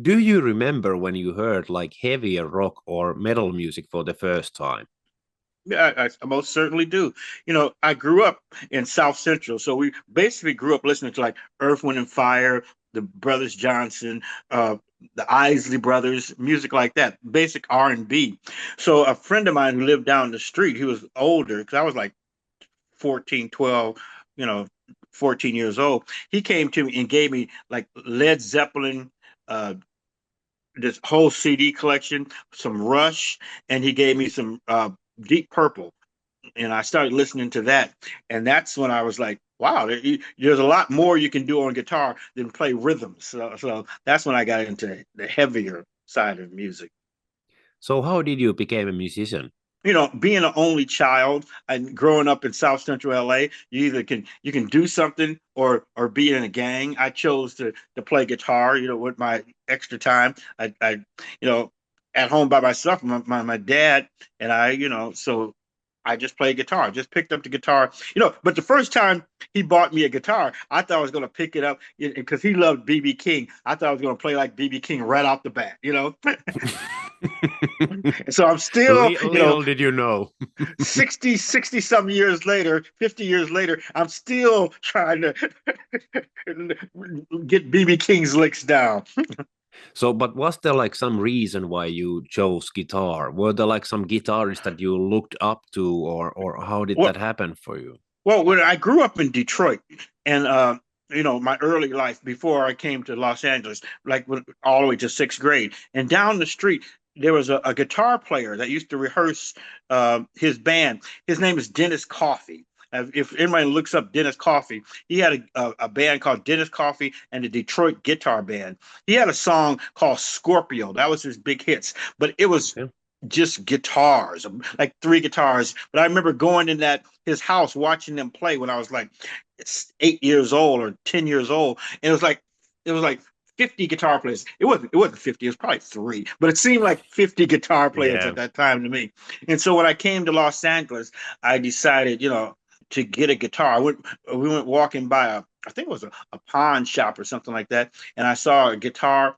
do you remember when you heard like heavier rock or metal music for the first time? Yeah, I most certainly do. I grew up in South Central, so we basically grew up listening to like Earth, Wind, and Fire, the Brothers Johnson, uh, the Isley Brothers, music like that, basic R&B. So a friend of mine who lived down the street, he was older because I was like 14, 12, you know, 14 years old. He came to me and gave me like Led Zeppelin, uh, this whole CD collection, some Rush, and he gave me some Deep Purple, and I started listening to that, and that's when I was like, wow, there's a lot more you can do on guitar than play rhythms. So that's when I got into the heavier side of music. So how did you become a musician? Being an only child and growing up in South Central LA, you can do something or be in a gang. I chose to play guitar, with my extra time. I at home by myself, my dad and I, so I just played guitar, just picked up the guitar, but the first time he bought me a guitar, I thought I was going to pick it up because he loved BB King. I thought I was going to play like BB King right off the bat. And so I'm still, Little did you know. 60 some years later, 50 years later, I'm still trying to get BB King's licks down. So, but was there like some reason why you chose guitar? Were there like some guitarists that you looked up to, or how did Well, that happen for you? well, when I grew up in Detroit, and my early life before I came to Los Angeles, like all the way to sixth grade, and down the street there was a guitar player that used to rehearse his band. His name is Dennis Coffey. If anybody looks up Dennis Coffey, he had a band called Dennis Coffey and the Detroit Guitar Band. He had a song called Scorpio. That was his big hits, but it was Okay. just guitars, like three guitars. But I remember going in that his house watching them play when I was like 8 years old or 10 years old, and it was like 50 guitar players. It wasn't 50, it was probably three, but it seemed like 50 guitar players Yeah. at that time to me. And so when I came to Los Angeles, I decided, to get a guitar. We went walking by I think it was a pawn shop or something like that, and I saw a guitar.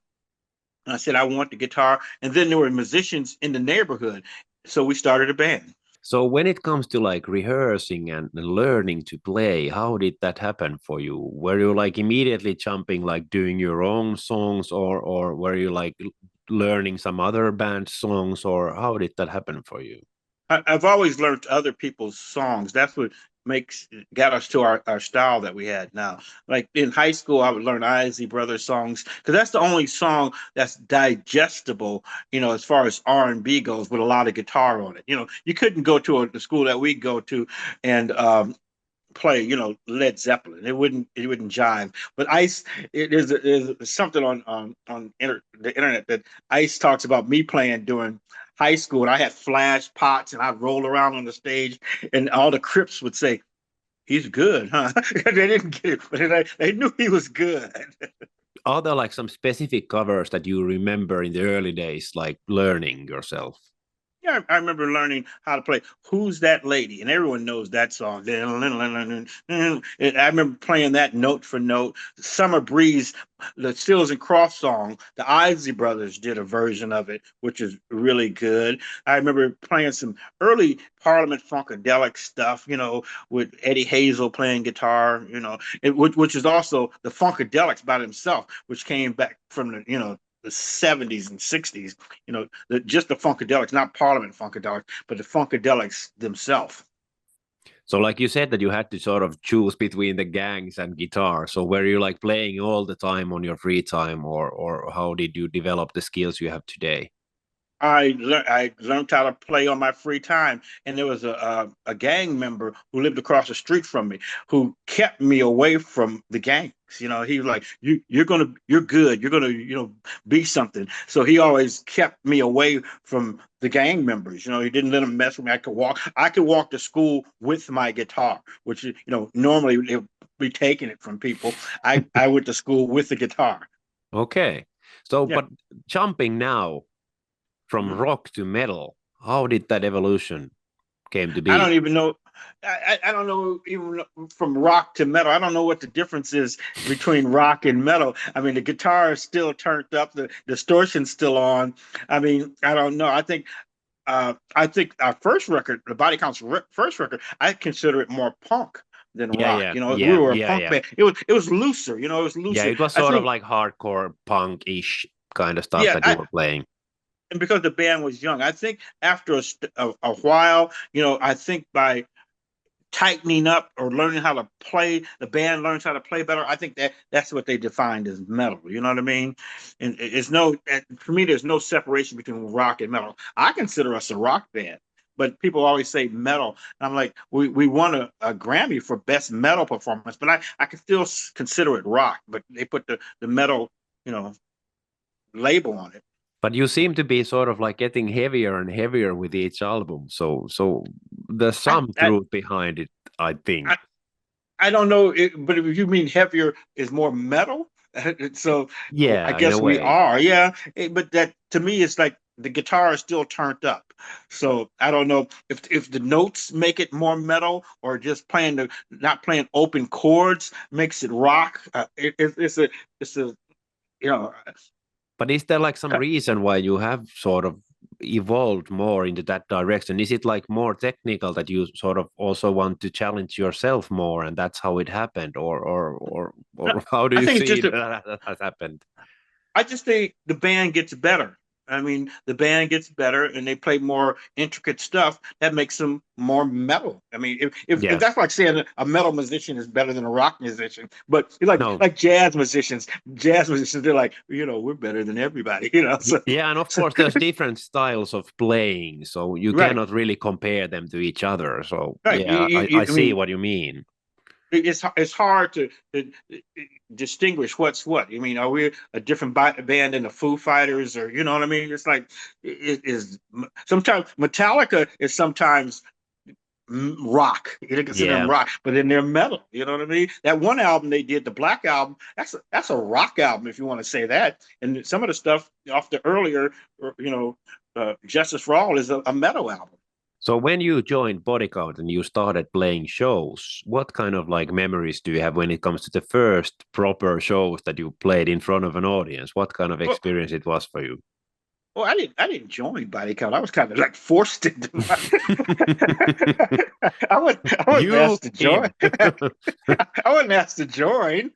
And I said, I want the guitar. And then there were musicians in the neighborhood. So we started a band. So when it comes to like rehearsing and learning to play, how did that happen for you? Were you like immediately jumping like doing your own songs, or were you like learning some other band songs, or how did that happen for you? I've always learned other people's songs. That's what got us to our style that we had now. Like in high school, I would learn Isley Brothers songs because that's the only song that's digestible, as far as R&B goes, with a lot of guitar on it. You couldn't go to the school that we go to and play, Led Zeppelin. It wouldn't jive. But Ice, there's something on the internet that Ice talks about me playing during high school, and I had flash pots, and I'd roll around on the stage, and all the Crips would say, "He's good, huh?" They didn't get it, but they knew he was good. Are there like some specific covers that you remember in the early days, like learning yourself? Yeah, I remember learning how to play "Who's That Lady," and everyone knows that song. And I remember playing that note for note. "Summer Breeze," the Stills and Croft song. The Isley Brothers did a version of it, which is really good. I remember playing some early Parliament Funkadelic stuff, with Eddie Hazel playing guitar, which is also the Funkadelics by themselves, which came back from the 70s and 60s, just the Funkadelics, not Parliament Funkadelics, but the Funkadelics themselves. So, like you said, that you had to sort of choose between the gangs and guitar. So, were you like playing all the time on your free time, or how did you develop the skills you have today? I learned how to play on my free time, and there was a gang member who lived across the street from me who kept me away from the gangs. He was like, you're good, you're gonna, be something. So he always kept me away from the gang members. He didn't let them mess with me. I could walk to school with my guitar, which normally they'll be taking it from people. I went to school with the guitar. Okay. So, Yeah. but jumping now from Mhm. rock to metal, how did that evolution came to I don't be? even know. I don't know, even from rock to metal. I don't know what the difference is between rock and metal. I mean, the guitar is still turned up, the distortion's still on. I mean, I don't know. I think our first record, the Body Count's first record, I consider it more punk than Yeah, rock. yeah, We yeah, were a yeah, punk yeah. band. It was looser. It was Yeah, looser. it was I sort of think, like hardcore punk-ish kind of stuff yeah, that you were playing. and because the band was young, I think after a while, I think by tightening up or learning how to play, the band learns how to play better. I think that's what they defined as metal. You know what I mean? And it's no, for me, there's no separation between rock and metal. I consider us a rock band, but people always say metal. And I'm like, we won a Grammy for best metal performance, but I can still consider it rock, but they put the metal, you know, label on it. But you seem to be sort of like getting heavier and heavier with each album. So there's I, some I, truth behind it, I think. I, I don't know, but if you mean heavier is more metal, so I Yeah, in a guess we way. are, yeah. But that to me, it's like the guitar is still turned up. So I don't know if the notes make it more metal or just playing the not playing open chords makes it rock. It's a you know But is there like some reason why you have sort of evolved more into that direction? Is it like more technical that you sort of also want to challenge yourself more, and that's how it happened, or how do I you think it's see just that has happened? I just think the band gets better. I mean, the band gets better and they play more intricate stuff that makes them more metal. I mean, if Yeah. that's like saying a metal musician is better than a rock musician, but it's like No. like jazz musicians, they're like, we're better than everybody, So, Yeah, and of so course there's different styles of playing, so you right, cannot really compare them to each other. So right. yeah, I I see mean, what you mean. it's hard to distinguish what's what. I mean, are we a different band than the Foo Fighters, or you know what I mean? It's like it is sometimes Metallica is sometimes rock. You can consider them Yeah. rock, but then they're metal. You know what I mean? That one album they did, the Black Album, that's a rock album if you want to say that. And some of the stuff off the earlier, Justice for All is a metal album. So when you joined Body Count and you started playing shows, what kind of like memories do you have when it comes to the first proper shows that you played in front of an audience? What kind of Well, experience it was for you? well, I didn't join Body Count. I was kind of like forced into. I wasn't You asked to join. him. I wasn't asked to join.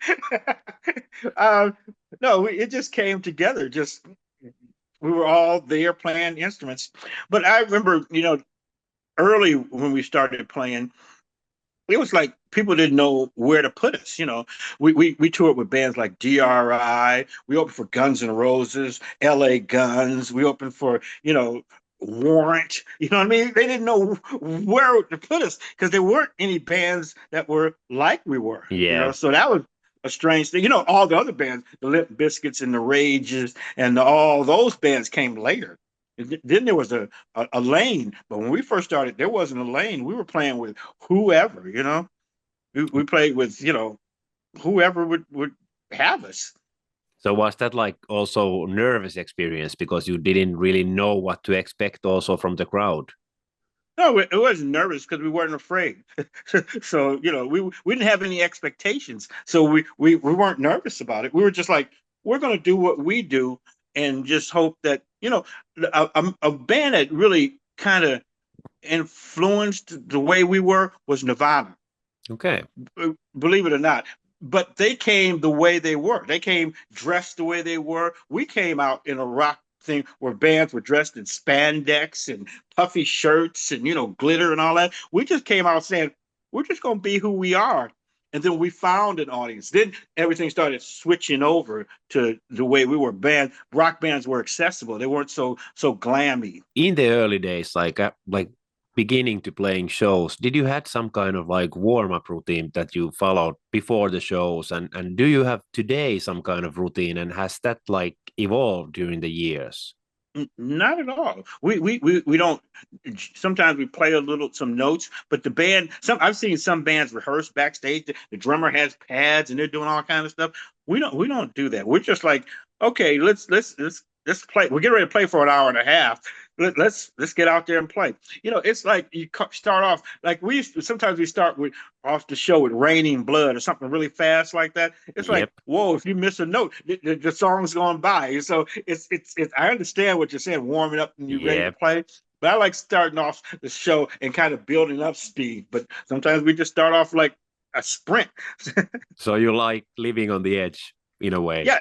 um, no, it just came together. Just we were all there playing instruments. But I remember, early when we started playing, it was like people didn't know where to put us. We toured with bands like DRI. We opened for Guns N' Roses, LA Guns. We opened for Warrant. You know what I mean? They didn't know where to put us because there weren't any bands that were like we were. Yeah. So that was a strange thing. All the other bands, the Limp Biscuits and the Rages, and all those bands came later. Then there was a lane, but when we first started, there wasn't a lane. We were playing with whoever. We played with whoever would have us. So was that like also nervous experience because you didn't really know what to expect also from the crowd? No, it wasn't nervous because we weren't afraid. So we didn't have any expectations, so we weren't nervous about it. We were just like, we're going to do what we do and just hope that a band that really kind of influenced the way we were was Nirvana. Okay. Believe it or not. But they came the way they were. They came dressed the way they were. We came out in a rock thing where bands were dressed in spandex and puffy shirts and glitter and all that. We just came out saying we're just going to be who we are. And then we found an audience. Then everything started switching over to the way we were band. Rock bands were accessible. They weren't so glammy. In the early days, like beginning to playing shows, did you had some kind of like warm-up routine that you followed before the shows? And do you have today some kind of routine, and has that like evolved during the years? Not at all. We don't. Sometimes we play some notes, but the band. I've seen some bands rehearse backstage. The drummer has pads and they're doing all kind of stuff. We don't do that. We're just like, okay, let's let's play. We're getting ready to play for an hour and a half. Let's get out there and play. It's like you start off like sometimes we start with off the show with Raining Blood or something really fast like that. It's like, Yep. whoa, if you miss a note, the song's going by. So it's I understand what you're saying, warming up and you're ready to Yep. play. But I like starting off the show and kind of building up speed. But sometimes we just start off like a sprint. So you like living on the edge in a way. Yeah,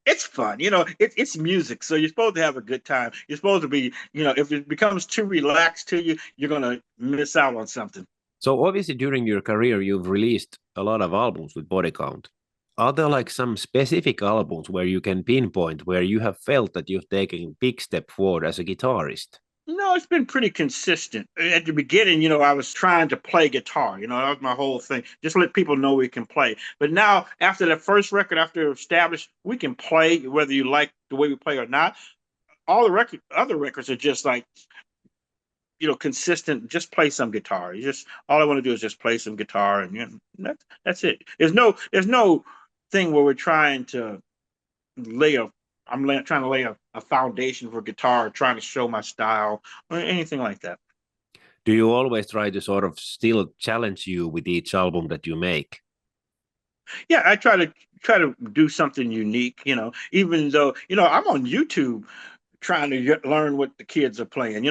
it's fun. It's music, so you're supposed to have a good time. You're supposed to be, if it becomes too relaxed to you, you're gonna miss out on something. So obviously during your career you've released a lot of albums with Body Count. Are there like some specific albums where you can pinpoint where you have felt that you've taken a big step forward as a guitarist? No, it's been pretty consistent. At the beginning, I was trying to play guitar. That was my whole thing. Just let people know we can play. But now, after the first record, after established, we can play whether you like the way we play or not. All the other records are just like, consistent. Just play some guitar. All I want to do is just play some guitar, and that's it. There's no thing where we're trying to lay a trying to lay a foundation for guitar, trying to show my style or anything like that. Do you always try to sort of still challenge you with each album that you make? Yeah, I try to do something unique, even though, I'm on YouTube trying to learn what the kids are playing.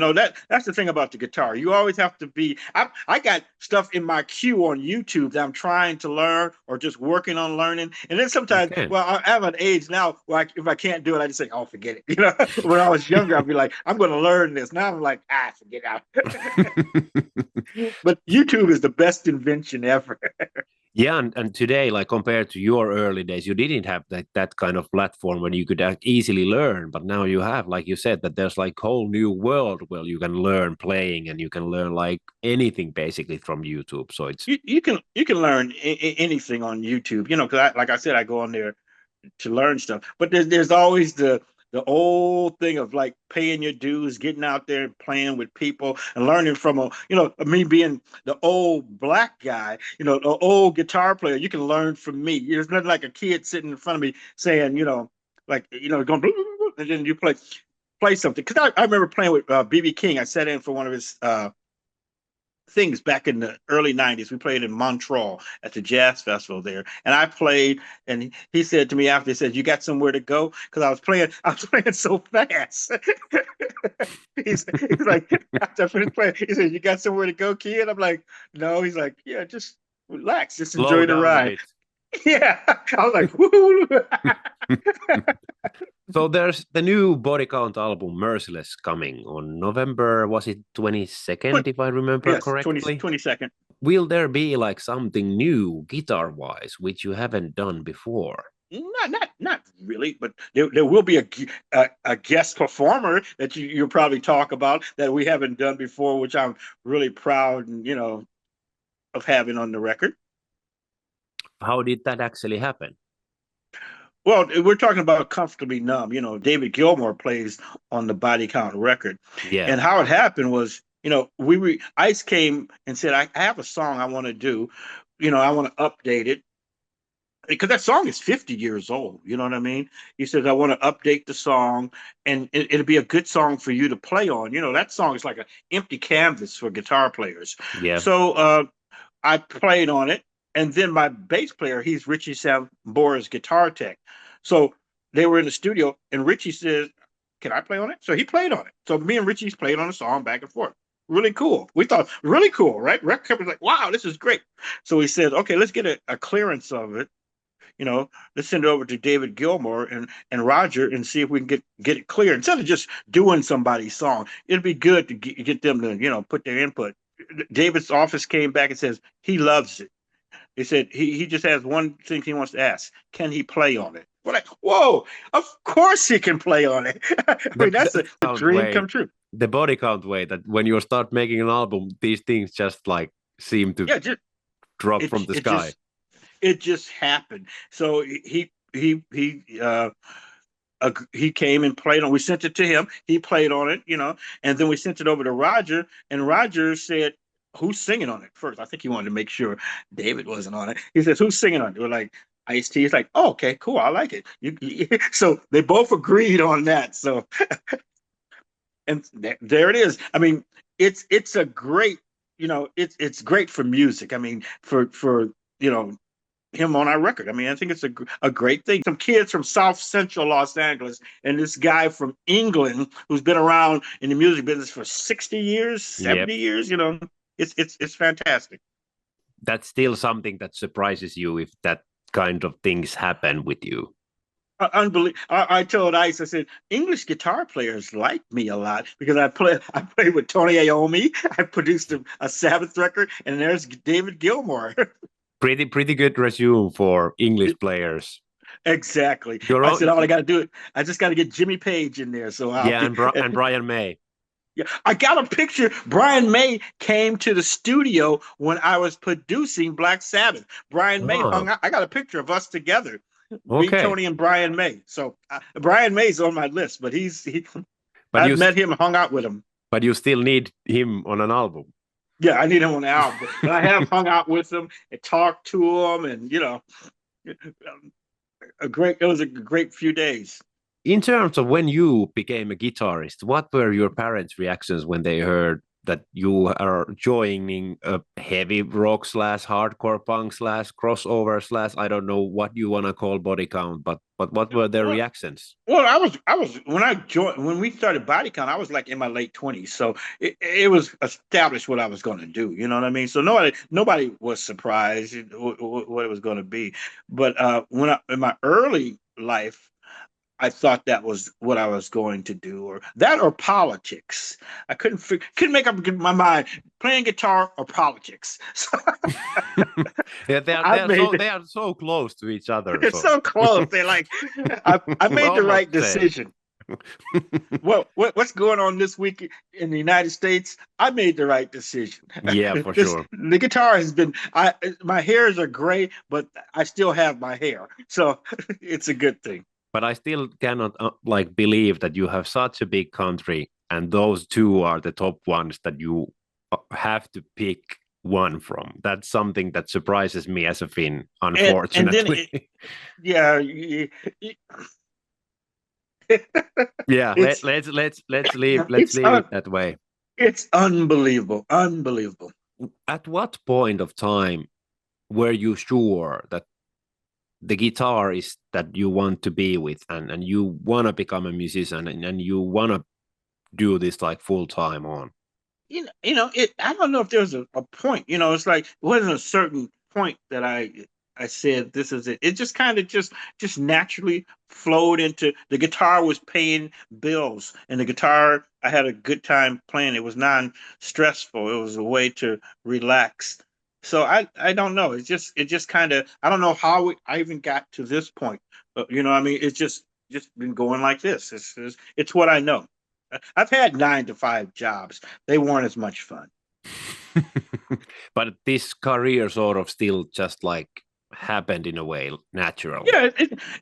That's the thing about the guitar. You always have to be. I got stuff in my queue on YouTube that I'm trying to learn or just working on learning. And then sometimes, Okay. well, I have an age now where if I can't do it, I just say, "Oh, forget it." When I was younger, I'd be like, "I'm going to learn this." Now I'm like, forget it. But YouTube is the best invention ever. Yeah, and today, like compared to your early days, you didn't have that kind of platform where you could easily learn. But now you have, like you said, that there's like whole new world where you can learn playing and you can learn like anything basically from YouTube. So it's You can learn anything on YouTube. Because like I said, I go on there to learn stuff. But there's always the old thing of like paying your dues, getting out there and playing with people and learning from me being the old black guy, the old guitar player. You can learn from me. There's nothing like a kid sitting in front of me saying, like, going, and then you play something. Because I remember playing with BB King. I sat in for one of his things back in the early 90s. We played in Montreal at the jazz festival there. And I played, and he said to me after, he said, "You got somewhere to go?" Because I was playing so fast. he's like, after I finished playing, he said, "You got somewhere to go, kid?" I'm like, "No." He's like, "Yeah, just relax, just slow enjoy the down a ride." bit. Yeah. I was like, woo. So there's the new Body Count album, Merciless, coming on November, was it 22nd, if I remember Yes, 20, correctly? 22nd. Will there be like something new guitar-wise, which you haven't done before? Not really, but there will be a guest performer that you'll probably talk about that we haven't done before, which I'm really proud and of having on the record. How did that actually happen? Well, we're talking about Comfortably Numb. David Gilmour plays on the Body Count record, Yeah. and how it happened was, Ice came and said, I have a song I want to do. I want to update it because that song is 50 years old. You know what I mean? He says, I want to update the song and it'll be a good song for you to play on. That song is like an empty canvas for guitar players. Yeah. So I played on it. And then my bass player, he's Richie Sambora's guitar tech. So they were in the studio and Richie says, "Can I play on it?" So he played on it. So me and Richie's played on the song back and forth. Really cool. We thought really cool, right? Record company's like, "Wow, this is great." So we said, "Okay, let's get a clearance of it. Let's send it over to David Gilmour and Roger and see if we can get it clear instead of just doing somebody's song. It'd be good to get them to put their input." David's office came back and says he loves it. He said he just has one thing he wants to ask: can he play on it? We're like, whoa! Of course he can play on it. I The mean, that's body a count dream way, come true. the Body Count way that when you start making an album, these things just like seem to Yeah, just drop it from the it sky. just it just happened. So he came and played on. We sent it to him. He played on it, and then we sent it over to Roger. And Roger said, "Who's singing on it?" First, I think he wanted to make sure David wasn't on it. He says, "Who's singing on it?" We're like, Ice-T is like, oh, okay, cool, I like it. So they both agreed on that. So and there it is. I mean, it's a great, it's great for music. I mean, for you know him on our record. I mean, I think it's a great thing. Some kids from South Central Los Angeles and this guy from England who's been around in the music business for 60 years, Yep. 70 years, it's fantastic. That's still something that surprises you if that kind of things happen with you. Unbelievable. I told Ice, I said, English guitar players like me a lot because I played with Tony Iommi. I produced a Sabbath record, and there's David Gilmour. Pretty good resume for English players. Exactly. Your I own, said, all I got to do, I just got to get Jimmy Page in there. So I'll yeah, be. and Brian May. Yeah, I got a picture. Brian May came to the studio when I was producing Black Sabbath. Brian May Oh, hung out. I got a picture of us together, me, okay. Tony, and Brian May. So Brian May's on my list, but But I've you met him, hung out with him. but you still need him on an album. Yeah, I need him on the album, but I have hung out with him and talked to him, and it was a great few days. In terms of when you became a guitarist, what were your parents' reactions when they heard that you are joining a heavy rock slash hardcore punk slash crossover slash I don't know what you want to call body count, but what were their Well, reactions? well, I was when we started Body Count, I was like in my late 20s, so it was established what I was going to do. You know what I mean? So nobody was surprised what it was going to be. But in my early life, I thought that was what I was going to do, or that, or politics. I couldn't make up my mind, playing guitar or politics. So Yeah, I made they are so close to each other. it's So so close. They're like, I made the almost right same. decision. Well, what's going on this week in the United States? I made the right decision. Yeah, for This sure. the guitar has been. My hairs are gray, but I still have my hair, so it's a good thing. But I still cannot like believe that you have such a big country and those two are the top ones that you have to pick one from. That's something that surprises me as a Finn, And then, unfortunately. yeah, Yeah, it's let's it's leave it that way. it's unbelievable, unbelievable. At what point of time were you sure that the guitar is that you want to be with and you want to become a musician and you want to do this like full time on? I don't know if there's a point. It's like it wasn't a certain point that I said this is it. It just kind of just naturally flowed into the guitar was paying bills, and the guitar I had a good time playing. It was non-stressful. It was a way to relax. So I don't know. It just kind of I don't know how I even got to this point. But I mean, it's just been going like this. It's what I know. I've had 9 to 5 jobs. They weren't as much fun. But this career sort of still just like happened in a way naturally. Yeah,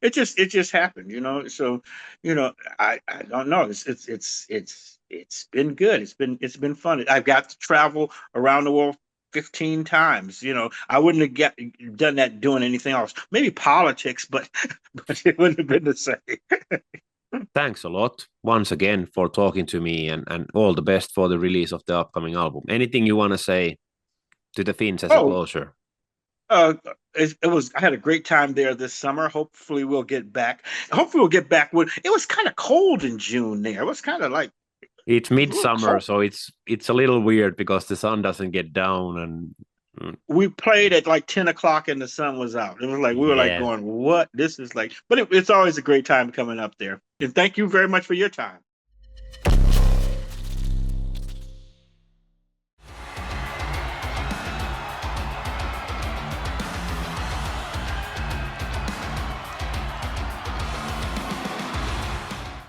it just happened. So I don't know. It's been good. It's been fun. I've got to travel around the world 15 times. I wouldn't have done that doing anything else. Maybe politics, but but it wouldn't have been the same. Thanks a lot once again for talking to me and all the best for the release of the upcoming album. Anything you want to say to the Finns as a Oh, closure? uh, it was. I had a great time there this summer. Hopefully, we'll get back. Hopefully, we'll get back. It was kind of cold in June there. It was kind of like It's it was a little midsummer, cold. so it's a little weird because the sun doesn't get down and We played at like 10 o'clock and the sun was out. It was like we were like yeah. going, "What? This is like." But it's always a great time coming up there. And thank you very much for your time.